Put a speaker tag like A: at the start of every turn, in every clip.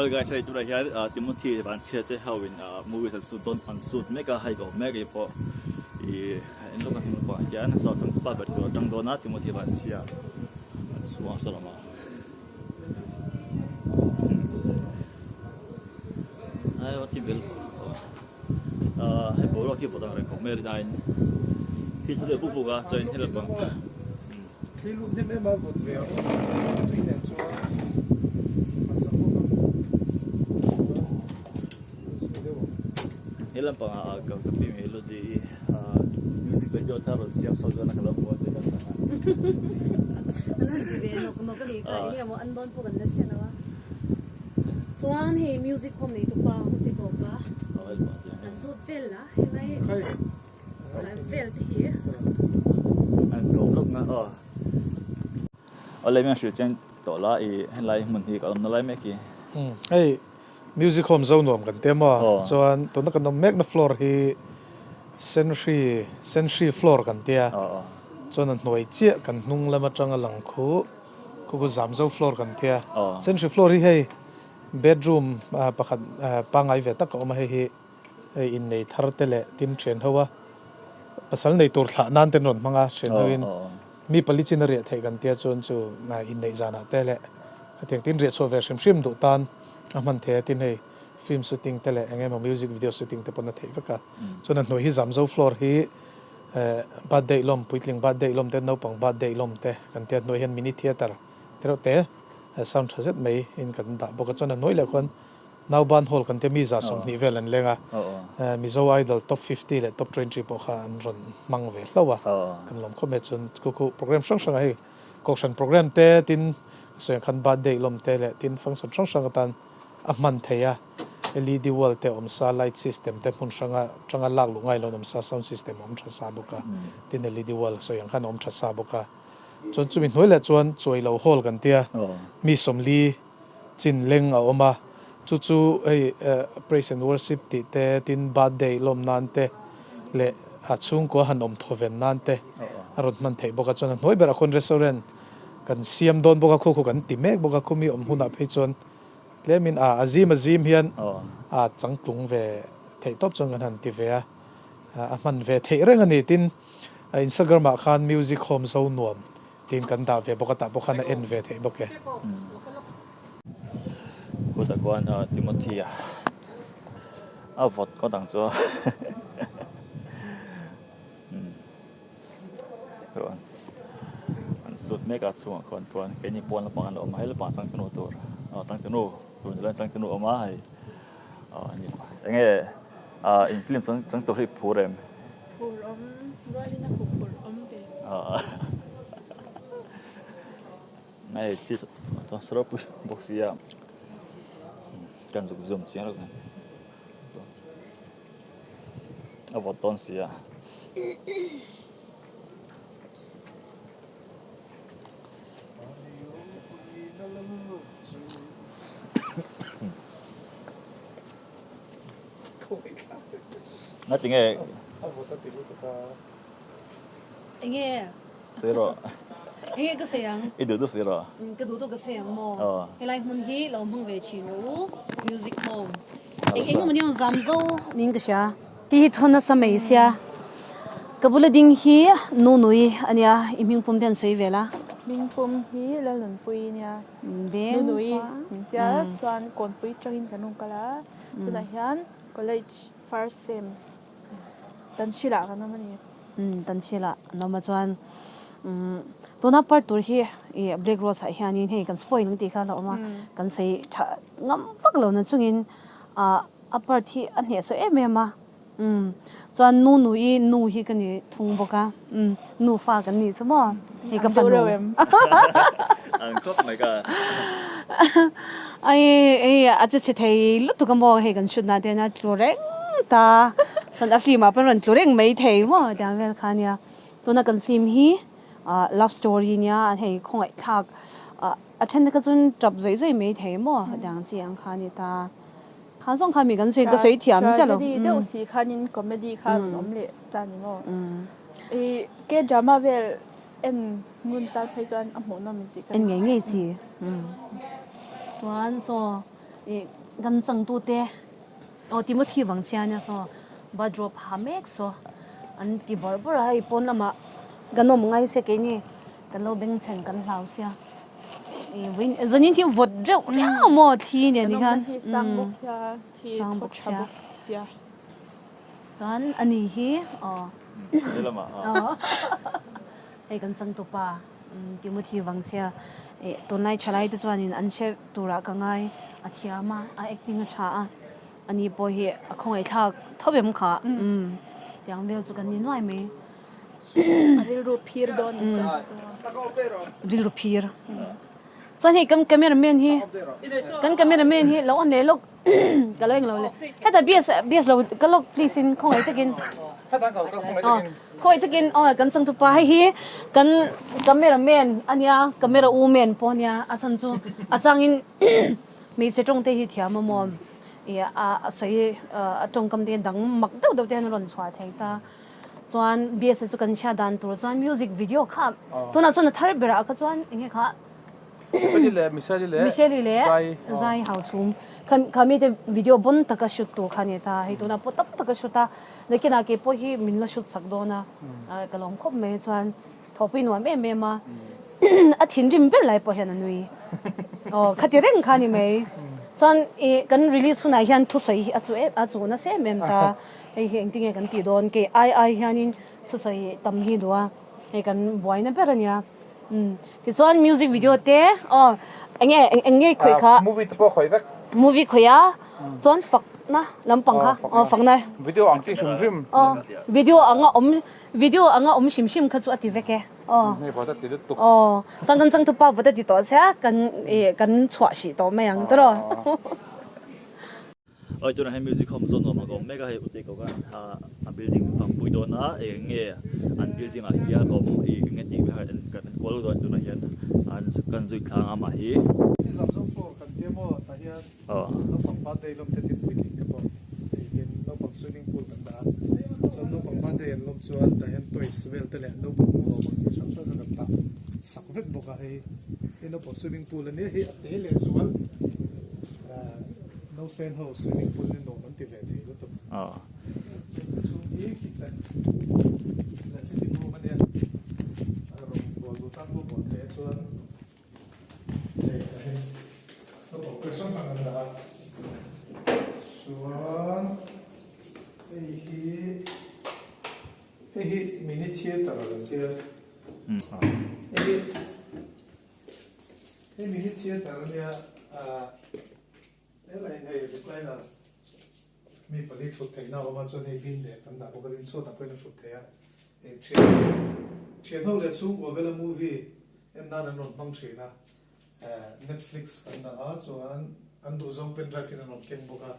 A: all guys ay tura hian Timothy ban chia te hawin movies an suit don an suit mega hai go mega po I en lo kan po hian so chang pa ber to tang dona Timothy ban chia an suwa salama ai wat ti bel hai bo lo ki po dang re ko mer dain thi thu de bu bu ga join hel bang
B: khi luôn thêm em bao vụt về tuy là cho
A: helam pa ka pi melody music video tharo siam so na kala mo se ka sa
C: ana di no no ka di ka ini mo andon po ganda siya na chuan he music home nei to pa ti ko ka an zut vel la he lai vel ti hi
A: an to lok na ở đây mình sử dụng tổ la ý lại mình thì có nó lại mấy cái
B: hey music home zone nuông kan te ma chuan to na kan no mek na floor hi century floor kan te chuan an hnoi chia kan hnung lama tanga lang khu ku zam zo floor kan te century floor hi hey bedroom pakhat pangai ve tak oma hi in nei thar tele tin thren hawa pasal nei tur thla nan ten ron manga thren hoin mi palichin ria thei kan tia chon chu na in nei jana tele atheng tin ria chover shim du tan aman the tin hei film shooting tele engema music video shooting te pona thei vaka chon an noi hi zam zo floor hi birthday lom puitling birthday lom te no pang birthday lom te kan tia noi hen mini theater tero te sound thazet mai in kan da boka chon an noi le khon now ban hall kan te mi za som ni vel an lenga mizo idol top 50 le top 20 po kha an ron mang ve lawa kan lom kho me chun ku program sang sang ai kokshan program te tin so khan birthday lom te le tin function sang sang tan a man theya LED wall te om sa light system te phun sanga tanga lak lu ngai lo om sa sound system om tha sa boka tin LED wall so yang khan om tha sa boka chon chu min hoile chuan choi lo hall kan tia mi somli chin leng a oma chu ei praise and worship ti te tin birthday lom nan te le a chung ko han om thoven nan te arot man thei boka chon noi ber a khon restaurant kan siam don boka khu kan ti mek boka khumi om huna phei chon lemin azim hian changtung ve thei top chong an han ti ve a man ve thei reng ani tin Instagram a khan music home zo nuam tin kan da ve boka ta boka na en ve thei boke
A: của tập quan Timothy vật có đằng cho rồi anh suốt mấy cái xuống còn cái như buồn là bọn anh ôm hay là bọn trắng chân tuổi trắng chân nô rồi lên trắng chân nô ôm hay như anh nghe in phim trắng tuổi thì phù em
D: rồi đi nó phù về
A: này thì tôi sẽ bóc bóc gì cần dùng zoom chiếng được này vào tôn xí nó tiếng nghe
C: nghe
A: zero
C: nghe cái sayang
A: ít được zero
C: cái đủ cái sayang mo cái lại muốn hi lo mong về chi nu music home cái mà đi làm zo nín cái啥thì thôn nó sao mấy xia cái bữa ding hi nu nui ania iming pum den soi vela
D: mình phum hi là lần pui nha
C: ben
D: nuôi mình chia toàn còn pui cho hin kanung kala từ đại hian college first sem tan sila ka naman ni
C: tan sila no ma chuan to na part tur hi black rose a hian in hei kan spoiling ti kha lo ma kan sei ngam fak lo na chungin a part hi an he so em ma chuan nu hi kan ni thung boka nu fa kan ni chmo hi ka fan lo
A: anh khóc mày cả
C: ai a che thei lu tu ka mo he kan shut na te na tloreng ta san a film a pan tloreng mai thei mo da vel khania to na kan film hi love story nya hei khoi khak attend ka chun trap zoi mai thei mo dang chi ang khani ta khan song kha mi kan sei ka sei thiam cha lo
D: đi đâu xí khanin comedy khan om le ta ni mo cái drama vel en ngun ta phai chuan a mo na mi ti
C: en nge chi chuan so gan chang tu te Timothy wangchia nya so ba drop ha mek so an ti bor bor ai pon lama ganom ngai se ke ni kan lo beng chen kan hlau sia win zanin thi vot reu ya mo thi ne ni khan
D: hi sang bok sia thi
C: sang
D: thot
C: bok
D: tha
C: sia.
D: bok sia
C: chuan ani hi
A: Thế là mà
C: ei kan chang tu pa Timothy wangchia tonlai chalai te chuanin an che tura ka ngai a thiama a acting a tha a ani po hi a khongai thak thobem kha tiang vel chu kan ni noi me
D: adil ru phir don sa
C: ril ru phir chuan hi kam cameraman hi kan cameraman hi lo an le lo ka lo eng lo le heta bs lo ka lo please in khongai takin khoi takin kan chang tu pa hi kan cameraman ania camera woman ponia a chan chu a changin mi che tong te hi thiama mom a sai a tong kam te dang mak dau dau te an ron chwa thei ta chuan bs chu kan sha dan tur chuan music video kha tuna chuna thar bera ka chuan inge kha Michelle le zai hau chum kami te video bon taka shoot tu khani ta hi tuna potap taka shoot ta lekina ke po hi min la shoot sak do na kalom khop me chuan thopi no me ma a thin rim ber lai po hian anui khatireng khani me chuan kan release huna hian thu soi a chu na se mem ta ei heng tinge kan ti don ke ai hianin thu soi tam hi duwa ei kan boina berania ti chuan music video te enge khoi kha
B: movie te po khoi vek
C: movie khoya chuan fak na lampang kha fak na
B: video ang chi shum rim
C: video anga om shim kha chu ati veke
B: nei boda ti tu
C: chuan chang tu pa voda ti to sa kan chwa shi to me yang tro
A: ôi tôi hay music home zone mà còn mega hay ute có cái building phòng bụi đồn á nghe anh building ở kia có một nghe tiếng về cái qual đồn tôi nói hiện anh cần duy khang mà hi
B: Samsung floor kan demo ta hian no pang ba dei lom te tin puiling te po in no pang swimming pool kan da so no pang ba dei lom chuan ta hian toys vel te le no pang mo pang chi sang sang kan ta sak vek boka he no pang swimming pool ani he te le zual no sen ho swimming pool ni no man ti ve te lo to so ni ki chen la si mo man ya ro bol lu ta bo te chuan person kan ada suan mini theater kan dia mini theater ni lain hai reply na mi pali thut thei na ma chu nei bin de kan da ko din so ta ko na thut thei a channel le chu ovela movie en da na non pang thina Netflix kan da chuan an du zong pen drive in an ken boka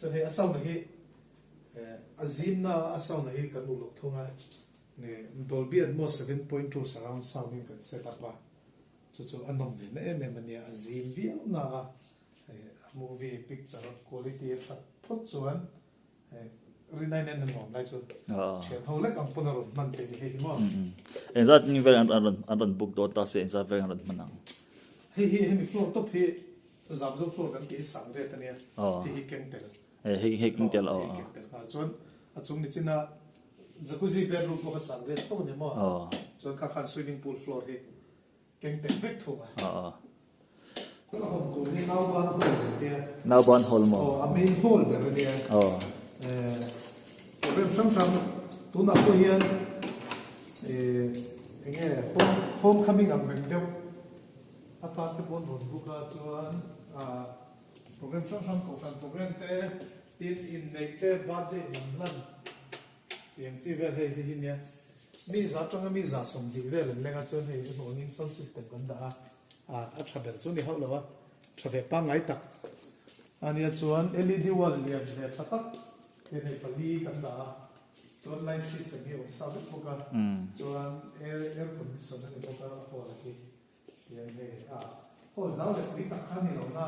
B: chuan he asaw na hi azim na asaw na hi kan uluk thunga ne Dolby Atmos 7.2 surround sounding kan set up a chu anom ve na mania azim vi na movie picture quality fat phot chuan rinai nen nom lai chu chen ho lek ang punaro man te hi mo
A: en that ni ver an book dot ta se en sa ver an manang
B: he floor top he zamzo floor kan ki sang re tania he keng tel
A: he king tel
B: chuan a chung ni china jacuzzi bedroom ko sang re to ni mo chuan ka khan swimming pool floor he keng tel vek thuma
A: now one hall mo
B: a main hall ber ni problem sam tu na ko hian enge homecoming ang rem deu apa te bon bon buka chuan program sam ko san program te in nei te birthday lan tiang chi ve he hi nia mi za tanga mi za som di ve lenga chuan he morning sound system kan da a thaber chu ni haulawa thave pa ngai tak ania chuan LED wall lian le thatak te nei pali kan da chuan line system hi om sa buka chuan air conditioner ni buka ko la ki tiang he hol zau le kui tak khan ni lo na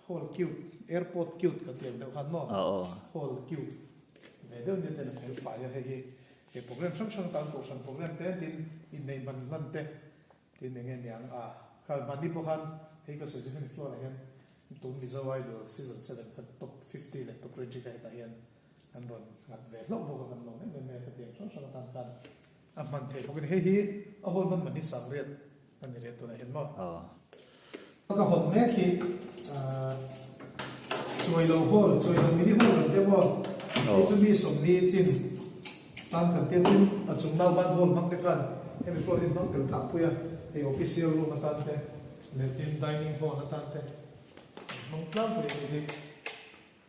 B: hol cute airport cute kan tiang deuh khan no hol cute ve deuh ni te na fel pa ya he program sang tan ko san program te tin in nei man lan te tin nge niang kha mani po khan he ko suggestion floor again tun mi zo ai do season 7 kan top 50 le top 20 kai ta hian an ron ngat ve lo bo kan lo ne me ka tiang so tan kan a man the ko he hi a hol man ni sang riat an ni riat to na hen mo ka hot me khi choi lo hol choi lo mini hol kan te bo e chu mi som ni chin tan kan te tin a chung nau ban hol mang te kan he mi florin mang tel thap puya he official room atan te le team dining hall atan te mong plan puri hi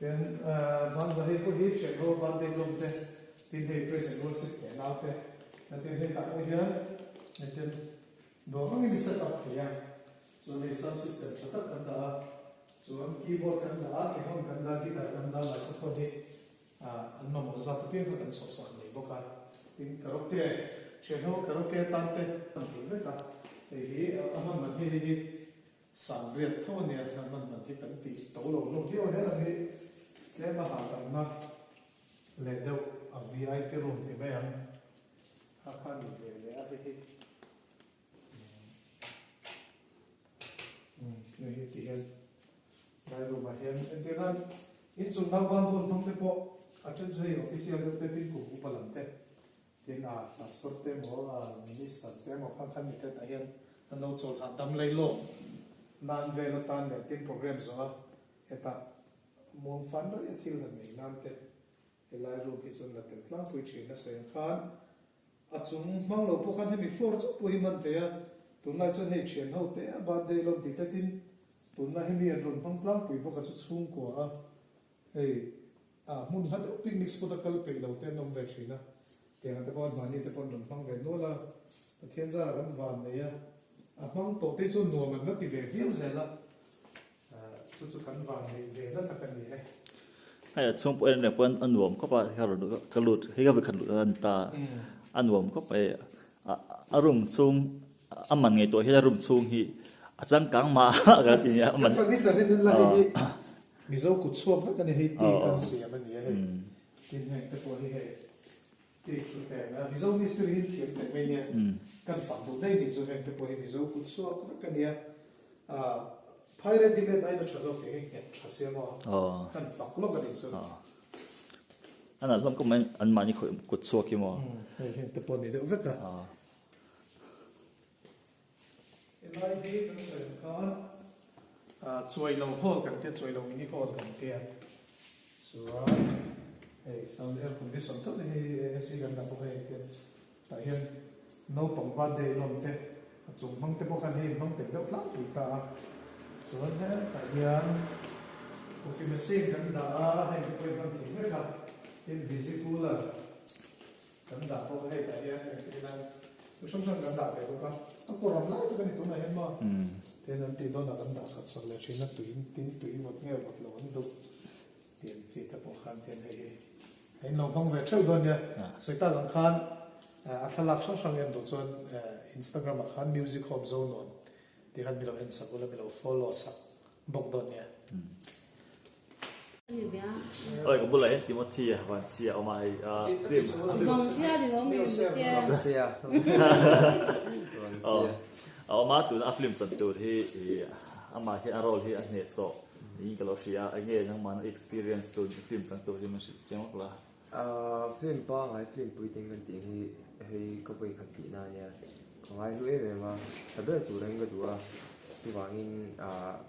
B: then ban za he ko hi che ro ban de lom te tin he present role sit te na te na tin he ta ko hian na tin do mang ni set up ya so le sound system setup kan da so keyboard kan da ke hon kan da guitar kan da microphone hi an ma mo za ta pe ko kan sop sak nei boka tin karaoke cheno karaoke tan te an hi ve ka hi ama man hi sang riat tho ne man hi kan ti to lo lo hi o he la hi ke ma ha kan na le do a VIP room te be am ha kha ni le a hi hi ti hen dai ro ma hen enteran in chung na ban hol thong te po a chen zui official te tin ku palam te tin a pastor te mo a minister te mo kha khan ni te ta hian an lo chol ha dam lei lo nan ve la tan le tin program zo eta mon fan ro e thil han nei nan te elai ro ki chun la tel tlang pui chin na sen khan a chung mang lo po khan he mi floor chu pui man te ya tun lai chun hei chen ho te ba de lo ti te tin tun na he mi an ron mang tlang pui bo ka chu chung ko a hei mun hat picnic spot kal pe lo te nom ve thina te na te pon mani te pon ron mang ve no la thian za ran van ne ya a mang to te chu no man na ti ve viam zela chu chu kan van ne ve na ta kan ni he
A: hay là chung point này point ăn uống có phải cái lụt hay cái việc khẩn lụt ăn ta ăn uống có phải room chung mình ngày tuổi hay là room chung hi chẳng căng mà cái gì nhá mình
B: phải đi chơi nên là hi mi zo ku chuak va kan he ti kan se man ni he tin he te po hi he ti chu se na mi zo mi sir hi ti te me ni kan fa do dai mi zo he te po hi mi zo ku chuak va kan ya phai di me dai na chazo ke he chase mo kan fa lo kan ni zo
A: anh là lúc có mấy anh mà như khởi cột xua kia mà
B: he te po ni de va ka lai hi kan se kan choi lo hol kan te choi lo mini hol kan te so hey sound air condition to he AC kan da ko he te ta hian no pang ba de lom te chung mang te bo kan he mang te do tlang tu ta so he ta hian coffee machine kan da he ko kan ti me ka in visible kan da ko he ta hian te na so som kan da pe ko ka ko ram lai to kan tu na hian ma then an ti don na kan da khat sak le thina tui vot nge vot lo an du tian chi ta po khan ten hei no bang ve theu don ya soi ta lang khan a thalak sang em do chon Instagram a khan music home zone on ti han mi lo en sak ola mi lo follow sak bok don ya
A: ơi có bữa lấy Timothy à bạn chia ông mai phim ông má tụi nó phim chân tụi thì ông mai cái role thì anh nhớ so những cái lúc xưa anh nghe những món experience tụi phim chân tụi thì mình sẽ xem hoặc là
E: phim ba ngày phim bui tiếng cái tiếng thì có phải khẩn tí nào nha còn ai nuôi về mà thật ra tụi anh cái tụi chỉ vàng in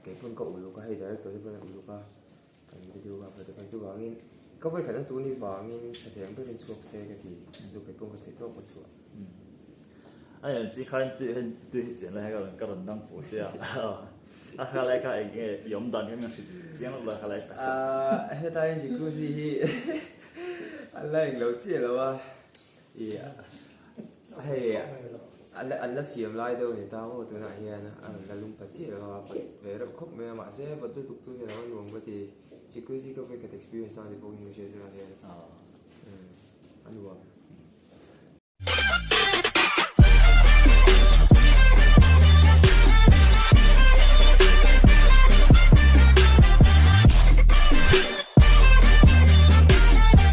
E: cái phần cậu lúc cái hay đấy tụi cái phần lúc cái video và phải cái chú vàng in có phải khả năng tụi ni vàng in thật hiện bên chuột xe cái thì dù cái công cái tốt một chút
A: anh chỉ看对剪了那个人当副驾下来看个勇敢，那是剪了下来打。
E: 那大人就估计anh lấy lâu chia rồi à, hay anh đã xiêm lại đâu thì tao từ nãy giờ anh là lung bắt chia rồi, về rồi khóc mẹ mà sẽ bắt tôi tục tôi thì nó luôn cái thì chỉ cứ có cái experience nào thì vô hình như thế này anh luôn